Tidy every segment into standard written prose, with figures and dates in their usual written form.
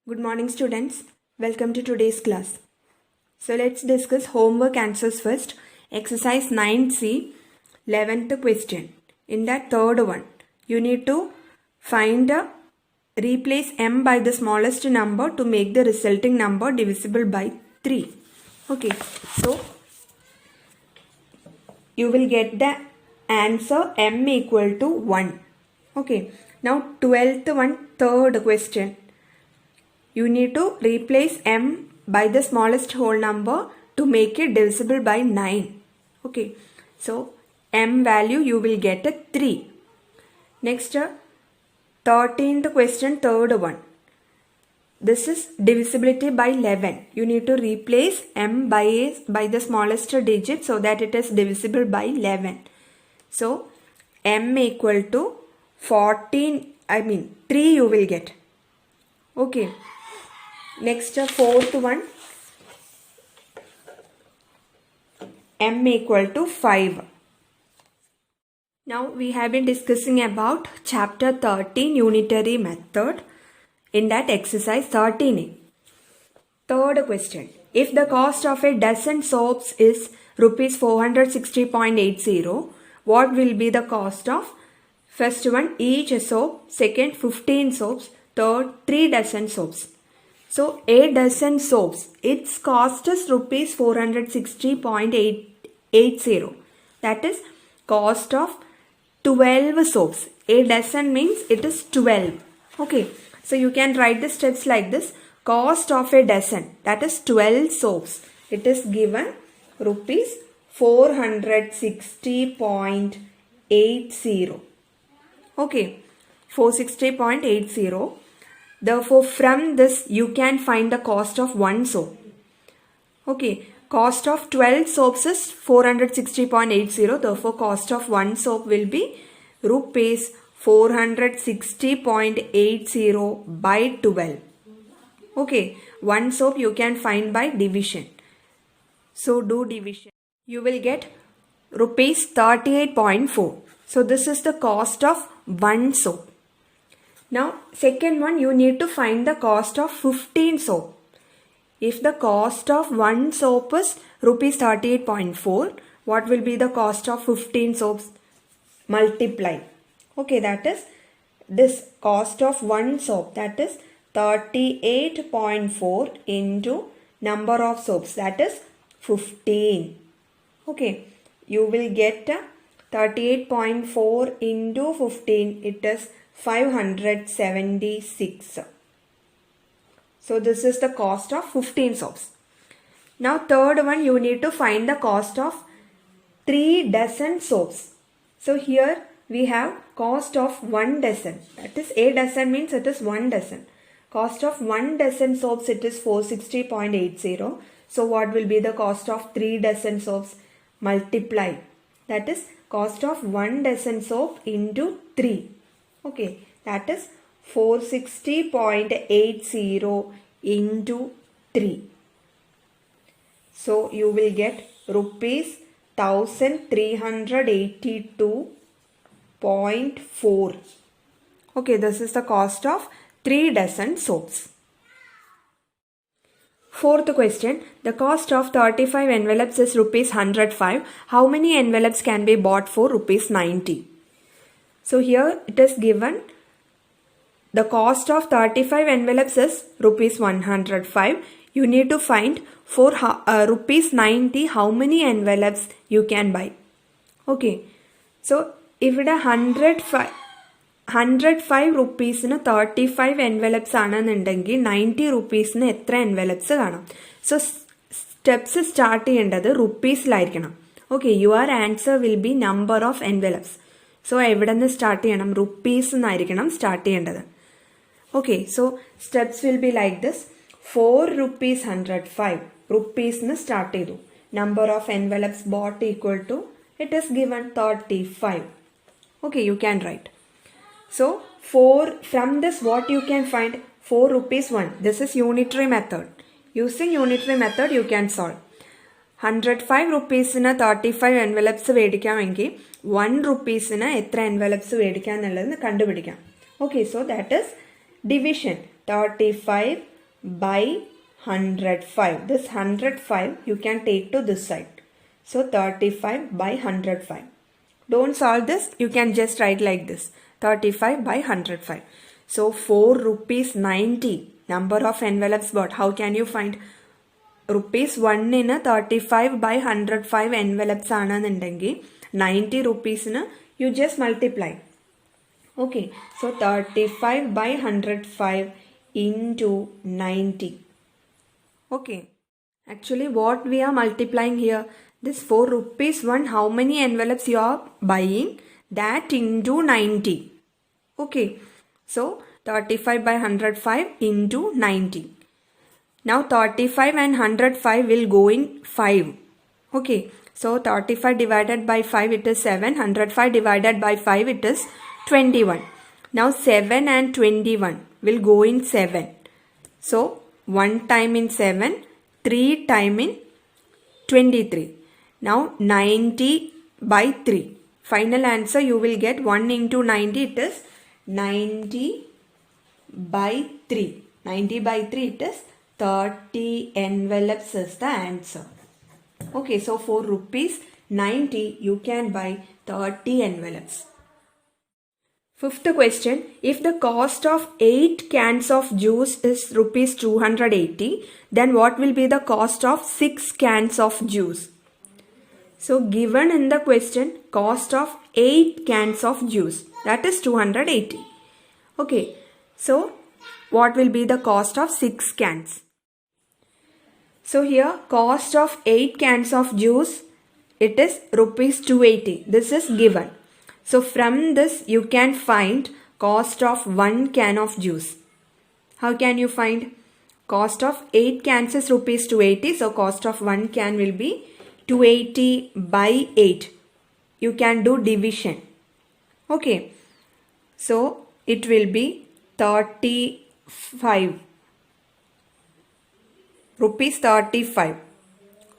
Good morning students, welcome to today's class. So let's discuss homework answers first. Exercise 9C, 11th question. In that third one, you need to replace m by the smallest number to make the resulting number divisible by 3. Okay, so you will get the answer m equal to 1. Okay, now 12th one, third question. You need to replace m by the smallest whole number to make it divisible by 9. Okay, so m value you will get a 3. Next, 13th question, third one. This is divisibility by 11. You need to replace m by the smallest digit so that it is divisible by 11. So m equal to 3 you will get. Okay. Next, fourth one, m equal to 5. Now we have been discussing about chapter 13 unitary method in that exercise 13a. Third question, if the cost of a dozen soaps is rupees 460.80, what will be the cost of first one each soap, second 15 soaps, third 3 dozen soaps. So a dozen soaps, its cost is rupees 460.80. That is cost of 12 soaps. A dozen means it is 12. Okay, so you can write the steps like this. Cost of a dozen, that is 12 soaps. It is given rupees 460.80. Okay, 460.80. Therefore, from this you can find the cost of one soap. Okay, cost of 12 soaps is 460.80. Therefore, cost of one soap will be rupees 460.80 by 12. Okay, one soap you can find by division. So, do division. You will get rupees 38.4. So, this is the cost of one soap. Now, second one, you need to find the cost of 15 soap. If the cost of one soap is rupees 38.4, what will be the cost of 15 soaps? Multiply. Okay, that is this cost of one soap, that is 38.4 into number of soaps, that is 15. Okay, you will get 38.4 into 15, it is 576. So this is the cost of 15 soaps. Now third one, you need to find the cost of 3 dozen soaps. So here we have cost of 1 dozen. That is a dozen means it is 1 dozen. Cost of 1 dozen soaps, it is 460.80. So what will be the cost of 3 dozen soaps? Multiply. That is cost of 1 dozen soap into 3. Okay, that is 460.80 into 3. So you will get rupees 1382.4. Okay, this is the cost of 3 dozen soaps. Fourth question, the cost of 35 envelopes is rupees 105. How many envelopes can be bought for rupees 90? So here it is given the cost of 35 envelopes is rupees 105. You need to find for rupees 90 how many envelopes you can buy. Okay, so if it is 105 rupees in 35 envelopes ആണെന്നുണ്ടെങ്കിൽ 90 rupees in എത്ര envelopes കാണാം. So steps start ചെയ്യേണ്ടത് rupeesലായിരിക്കണം. Okay, your answer will be number of envelopes. So എവിടെ നിന്ന് start ചെയ്യണം? Rupees എന്നായിരിക്കണം start ചെയ്യേണ്ടത്. Okay, so steps will be like this. 4 rupees 105 rupees എന്ന് start ചെയ്തു. Number of envelopes bought equal to, it is given 35. Okay, you can write. So 4, from this what you can find? 4 rupees 1. This is unitary method. Using unitary method you can solve. 105 rupeesന് 35 envelopes മേടിക്കാമെങ്കിൽ 1 rupeesന് എത്ര envelopes മേടിക്കാം എന്നുള്ളത് കണ്ടുപിടിക്കാം. Okay, so that is division. 35 by 105. This 105 you can take to this side. So 35 by 105. Don't solve this. You can just write like this. 35 by 105. So 4 rupees 90. Number of envelopes bought. How can you find? Rupees 1 in a 35 by 105 envelopes aanannundengil 90 rupees in you just multiply. Okay, so 35 by 105 into 90. Okay, actually what we are multiplying here, this 4 rupees 1, how many envelopes you are buying, that into 90. Okay, so 35 by 105 into 90. Now 35 and 105 will go in 5. Okay, so 35 divided by 5 it is 7, 105 divided by 5 it is 21. Now 7 and 21 will go in 7. So 1 time in 7, 3 time in 23. Now 90 by 3. Final answer you will get 1 into 90 it is 90 by 3. 90 by 3 it is 30 envelopes is the answer. Okay, so for rupees 90 you can buy 30 envelopes. Fifth question, if the cost of 8 cans of juice is rupees 280, then what will be the cost of 6 cans of juice? So given in the question, cost of 8 cans of juice, that is 280. Okay, so what will be the cost of 6 cans? So here cost of 8 cans of juice, it is rupees 280. This is given. So from this you can find cost of 1 can of juice. How can you find? Cost of 8 cans is rupees 280. So cost of 1 can will be 280 by 8. You can do division. Okay. So it will be 35. Rupees 35.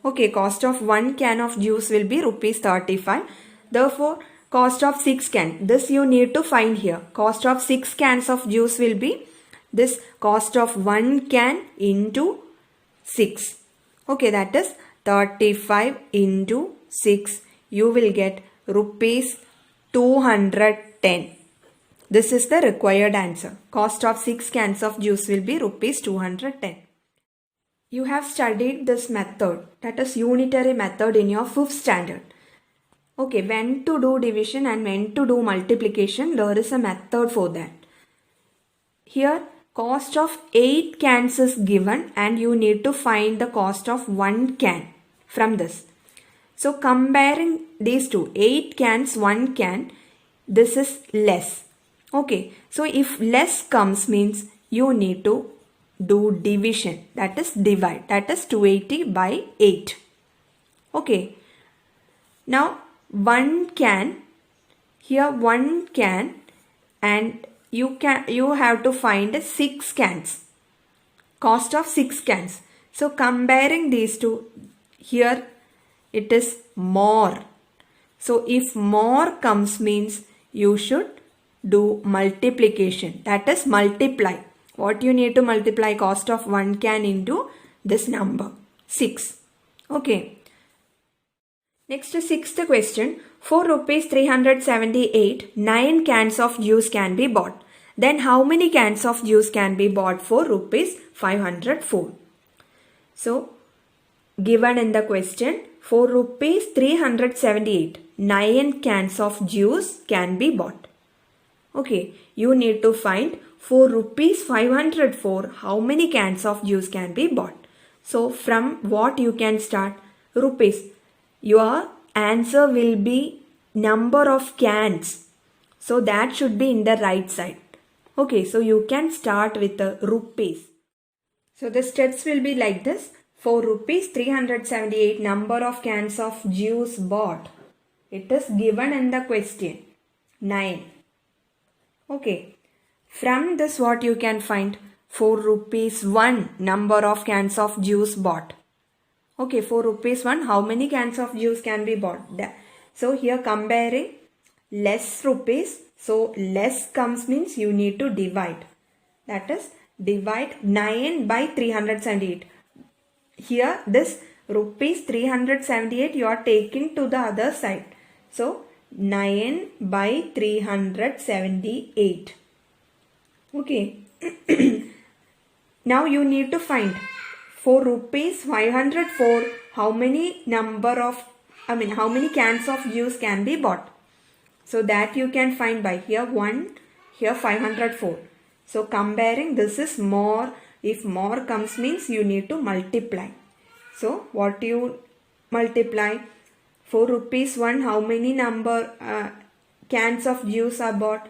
Okay, cost of 1 can of juice will be rupees 35. Therefore, cost of 6 can. This you need to find here. Cost of 6 cans of juice will be this cost of 1 can into 6. Okay, that is 35 into 6. You will get rupees 210. This is the required answer. Cost of 6 cans of juice will be rupees 210. You have studied this method, that is unitary method, in your 5th standard. Okay, when to do division and when to do multiplication, there is a method for that. Here, cost of 8 cans is given and you need to find the cost of 1 can from this. So comparing these two, 8 cans, 1 can, this is less. Okay, so if less comes means you need to do division, that is divide, that is 280 by 8. Okay, now 1 can, here 1 can, and you have to find 6 cans, cost of 6 cans. So comparing these two, here it is more. So if more comes means you should do multiplication, that is multiply. What you need to multiply? Cost of 1 can into this number 6. Okay. Next, 6th question. For rupees 378, 9 cans of juice can be bought. Then how many cans of juice can be bought for rupees 504? So given in the question, for rupees 378, 9 cans of juice can be bought. Okay, you need to find for rupees 504, how many cans of juice can be bought? So from what you can start? Rupees. Your answer will be number of cans. So that should be in the right side. Okay, so you can start with the rupees. So the steps will be like this. For rupees 378, number of cans of juice bought. It is given in the question. 9. Okay. From this what you can find? For rupees 1, number of cans of juice bought. Okay, for rupees 1, how many cans of juice can be bought? So here comparing less rupees. So less comes means you need to divide. That is divide 9 by 378. Here this rupees 378 you are taking to the other side. So 9 by 378. Okay. Now you need to find for rupees 504 how many how many cans of juice can be bought. So that you can find by here 1, here 504. So comparing, this is more. If more comes means you need to multiply. So what you multiply? For rupees 1 how many cans of juice are bought?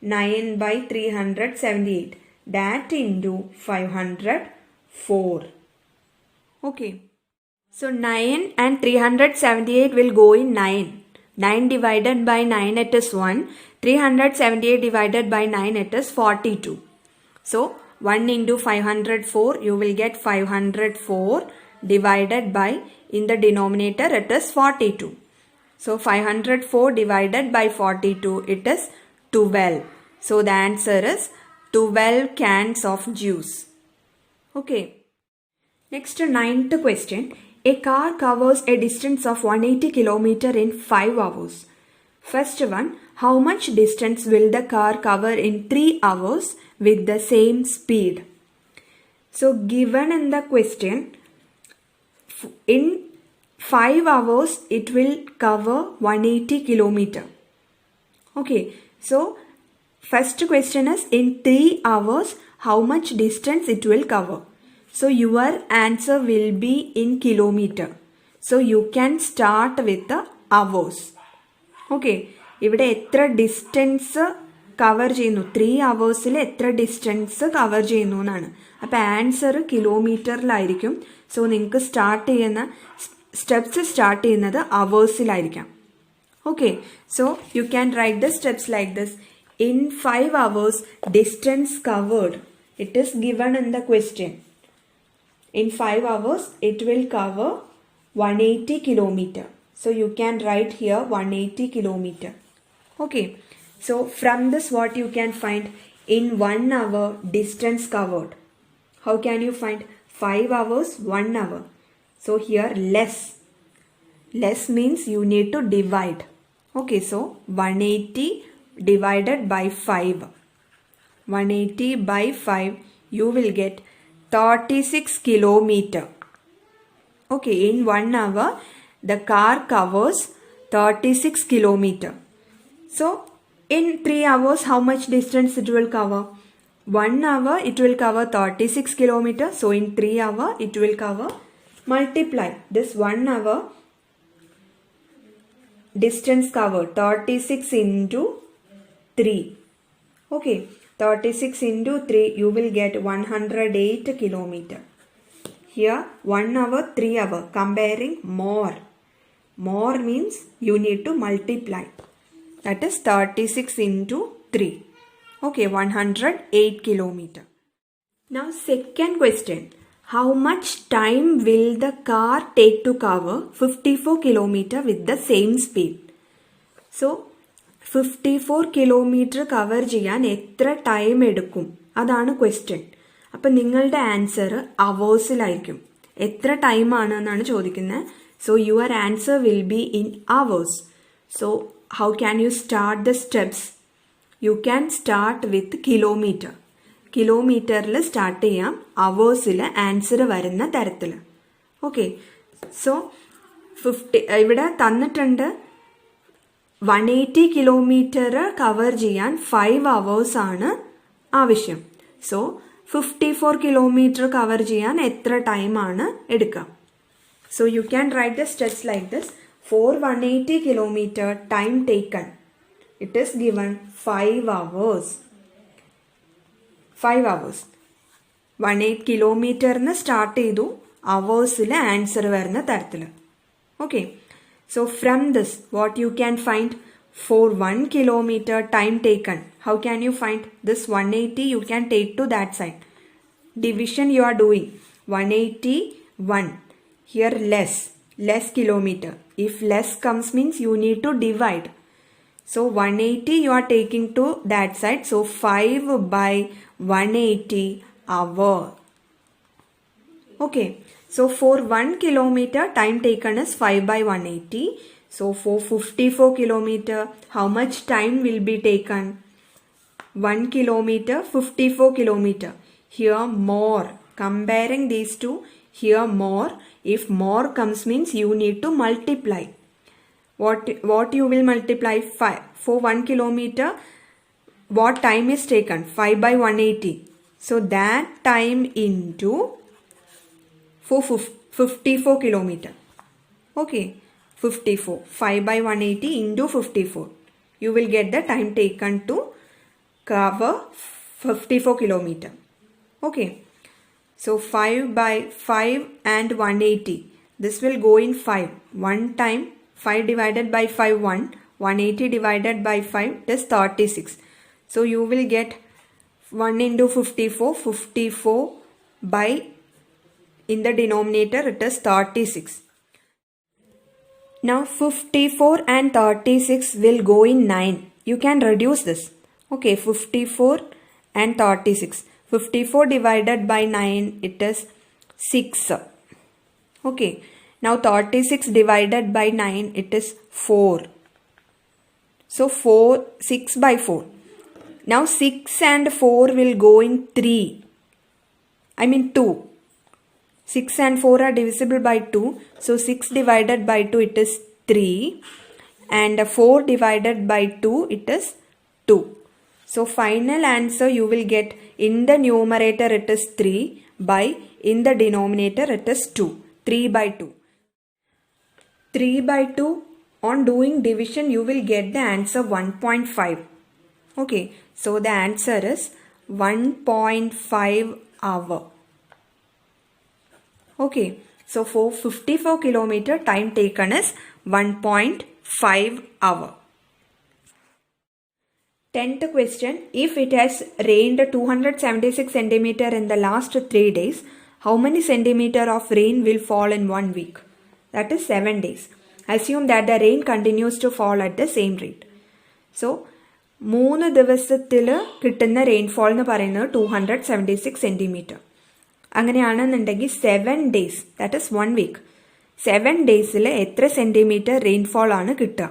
9 by 378. That into 504. Okay. So 9 and 378 will go in 9. 9 divided by 9 it is 1. 378 divided by 9 it is 42. So 1 into 504 you will get 504 divided by, in the denominator it is 42. So 504 divided by 42 it is 12. So the answer is 12 cans of juice. Okay. Next, 9th question. A car covers a distance of 180 km in 5 hours. First one, how much distance will the car cover in 3 hours with the same speed? So given in the question, in 5 hours it will cover 180 km. Okay, so first question is in 3 hours how much distance it will cover. So your answer will be in kilometer. So you can start with the hours. Okay. ഇവിടെ എത്ര distance cover ചെയ്യുന്നു, 3 hours എത്ര distance cover ചെയ്യുന്നു എന്നാണ്. അപ്പോൾ answer കിലോമീറ്ററിലായിരിക്കും. So നിങ്ങൾക്ക് steps start ചെയ്യുന്നത് അവേഴ്സിലായിരിക്കാം. Okay, so you can write the steps like this. In 5 hours distance covered, it is given in the question. In 5 hours, it will cover 180 km. So you can write here 180 km. Okay. So from this what you can find? In 1 hour distance covered. How can you find? 5 hours, 1 hour. So here less. Less means you need to divide. Okay. So 180 divided by 5. 180 by 5 you will get 36 kilometer. Okay, in 1 hour the car covers 36 kilometer. So in 3 hours how much distance it will cover? 1 hour it will cover 36 kilometer. So in 3 hours it will cover, multiply this 1 hour distance covered, 36 into 3. Okay. 36 into 3 you will get 108 km. Here 1 hour, 3 hour, comparing more. More means you need to multiply. That is 36 into 3. Okay, 108 km. Now second question. How much time will the car take to cover 54 km with the same speed? So 54 kilometre cover ചെയ്യാൻ എത്ര time എടുക്കും, അതാണ് question. അപ്പം നിങ്ങളുടെ answer അവേഴ്സിലായിരിക്കും. എത്ര ടൈമാണ് എന്നാണ് ചോദിക്കുന്നത്. So your answer will be in hours. So how can you start the steps? You can start with kilometre. കിലോമീറ്ററിൽ സ്റ്റാർട്ട് ചെയ്യാം, അവേഴ്സിൽ ആൻസർ വരുന്ന തരത്തിൽ. ഓക്കെ, സോ ഇവിടെ തന്നിട്ടുണ്ട് 180 കിലോമീറ്റർ കവർ ചെയ്യാൻ 5 hours ആണ് ആവശ്യം. സോ 54 കിലോമീറ്റർ കവർ ചെയ്യാൻ എത്ര ടൈമാണ് എടുക്കുക? So you can write the steps like this. For 180 kilometre time taken, it is given 5 hours. 5 hours. 180 കിലോമീറ്ററിന് സ്റ്റാർട്ട് ചെയ്തു, അവേഴ്സിൽ ആൻസർ വരുന്ന തരത്തിൽ. Okay, so from this what you can find? For 1 kilometer time taken, how can you find? This 180 you can take to that side. Division you are doing. 181. Here less kilometer. If less comes means you need to divide. So 180 you are taking to that side. So 5 by 180 hour. Okay, so for 1 kilometer, time taken is 5 by 180. So for 54 kilometer, how much time will be taken? 1 kilometer, 54 kilometer. Here more. Comparing these two, here more. If more comes means you need to multiply. What you will multiply? 5. For 1 kilometer, what time is taken? 5 by 180. So that time into for 54 kilometer. Okay, 54. 5 by 180 into 54. You will get the time taken to cover 54 kilometer. Okay, so 5 by 5 and 180. This will go in 5. One time 5 divided by 5 1. 180 divided by 5 is 36. So you will get 1 into 54. 54 by, in the denominator it is 36. Now 54 and 36 will go in 9. You can reduce this. Okay, 54 and 36. 54 divided by 9, it is 6. Okay, now 36 divided by 9, it is 4. So 6 by 4. Now 6 and 4 will go in 3. 2. 6 and 4 are divisible by 2. So 6 divided by 2, it is 3. And 4 divided by 2, it is 2. So final answer you will get, in the numerator it is 3 by, in the denominator it is 2. 3 by 2. 3 by 2, on doing division you will get the answer 1.5. Okay, so the answer is 1.5 hour. Okay, so for 54 kilometer, time taken is 1.5 hour. 10th question, if it has rained 276 centimeter in the last 3 days, how many centimeter of rain will fall in 1 week? That is 7 days. Assume that the rain continues to fall at the same rate. So, 3 ദിവസത്തിൽ കിട്ടുന്ന rainfall എന്ന് പറയുന്നത് 276 centimetre. അങ്ങനെയാണെന്നുണ്ടെങ്കിൽ 7 days, that is 1 week, 7 ഡേയ്സിൽ എത്ര centimetre rainfall ആണ് കിട്ടുക?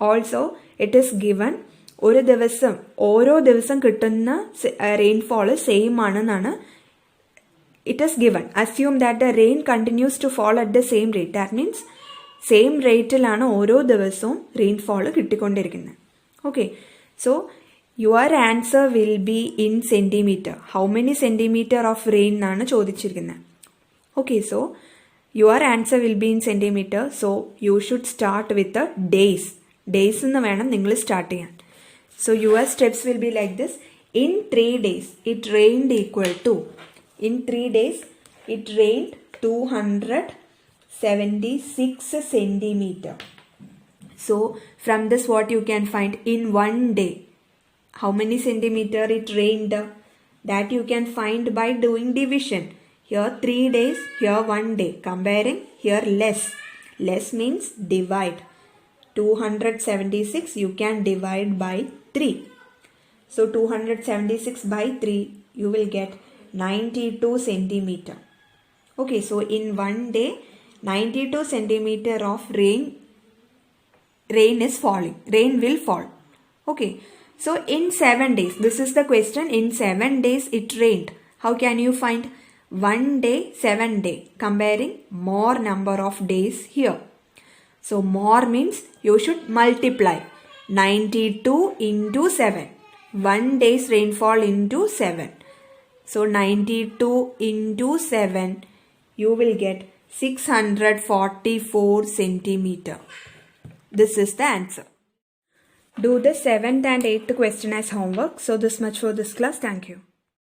Also it is given ഒരു ദിവസം, ഓരോ ദിവസം കിട്ടുന്ന റെയിൻഫോൾ സെയിം ആണെന്നാണ് it is given. Assume that the rain continues to fall at the same rate. That means same റേറ്റിലാണ് ഓരോ ദിവസവും റെയിൻഫോൾ കിട്ടിക്കൊണ്ടിരിക്കുന്നത്. Okay, so your answer will be in centimeter. How many centimeter of rain ആണ് ചോദിച്ചിരിക്കുന്നത്. Okay, so your answer will be in centimeter. So you should start with the days. Days എന്ന് വേണം നിങ്ങൾ start ചെയ്യാൻ. So your steps will be like this. In 3 days it rained equal to, in 3 days it rained 276 centimeter. So from this what you can find, in 1 day how many centimeter it rained? That you can find by doing division. Here 3 days, here 1 day. Comparing, here less. Less means divide. 276 you can divide by 3. So 276 by 3 you will get 92 centimeter. Okay, so in 1 day 92 centimeter of rain is falling. Rain will fall. Okay, so in 7 days, this is the question, in 7 days it rained. How can you find 1 day, 7 day? Comparing more number of days here. So more means you should multiply 92 into 7. 1 day's rainfall into 7. So 92 into 7, you will get 644 centimeter. This is the answer. Do the 7th and 8th question as homework. So this much for this class. Thank you.